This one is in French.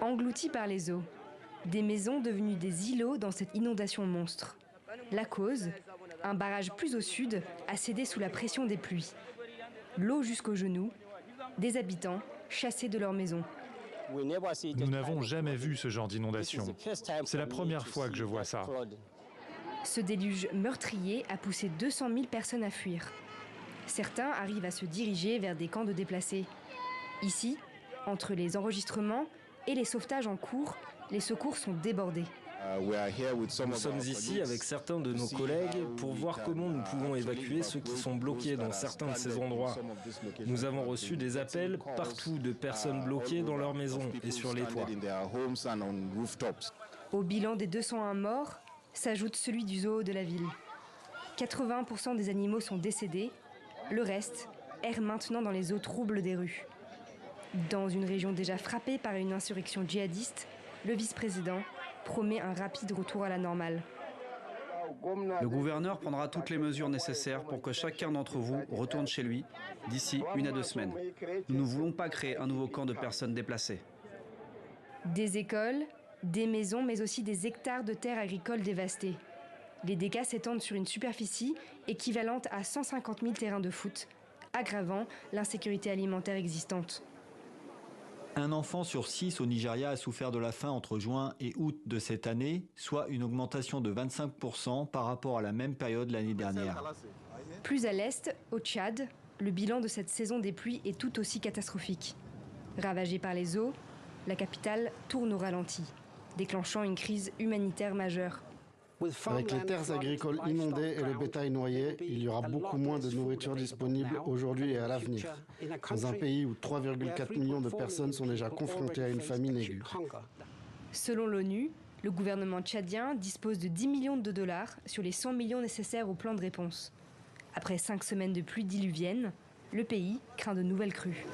Engloutis par les eaux, des maisons devenues des îlots dans cette inondation monstre. La cause, un barrage plus au sud a cédé sous la pression des pluies. L'eau jusqu'aux genoux, des habitants chassés de leurs maisons. Nous n'avons jamais vu ce genre d'inondation. C'est la première fois que je vois ça. Ce déluge meurtrier a poussé 200 000 personnes à fuir. Certains arrivent à se diriger vers des camps de déplacés. Ici, entre les enregistrements et les sauvetages en cours, les secours sont débordés. Nous sommes ici avec certains de nos collègues pour voir comment nous pouvons évacuer ceux qui sont bloqués dans certains de ces endroits. Nous avons reçu des appels partout de personnes bloquées dans leurs maisons et sur les toits. Au bilan des 201 morts s'ajoute celui du zoo de la ville. 80% des animaux sont décédés, le reste erre maintenant dans les eaux troubles des rues. Dans une région déjà frappée par une insurrection djihadiste, le vice-président promet un rapide retour à la normale. Le gouverneur prendra toutes les mesures nécessaires pour que chacun d'entre vous retourne chez lui d'ici 1 à 2 semaines. Nous ne voulons pas créer un nouveau camp de personnes déplacées. Des écoles, des maisons, mais aussi des hectares de terres agricoles dévastées. Les dégâts s'étendent sur une superficie équivalente à 150 000 terrains de foot, aggravant l'insécurité alimentaire existante. Un enfant sur 6 au Nigeria a souffert de la faim entre juin et août de cette année, soit une augmentation de 25% par rapport à la même période l'année dernière. Plus à l'est, au Tchad, le bilan de cette saison des pluies est tout aussi catastrophique. Ravagée par les eaux, la capitale tourne au ralenti, déclenchant une crise humanitaire majeure. Avec les terres agricoles inondées et le bétail noyé, il y aura beaucoup moins de nourriture disponible aujourd'hui et à l'avenir, dans un pays où 3,4 millions de personnes sont déjà confrontées à une famine aiguë. Selon l'ONU, le gouvernement tchadien dispose de 10 millions de dollars sur les 100 millions nécessaires au plan de réponse. Après 5 semaines de pluie diluvienne, le pays craint de nouvelles crues.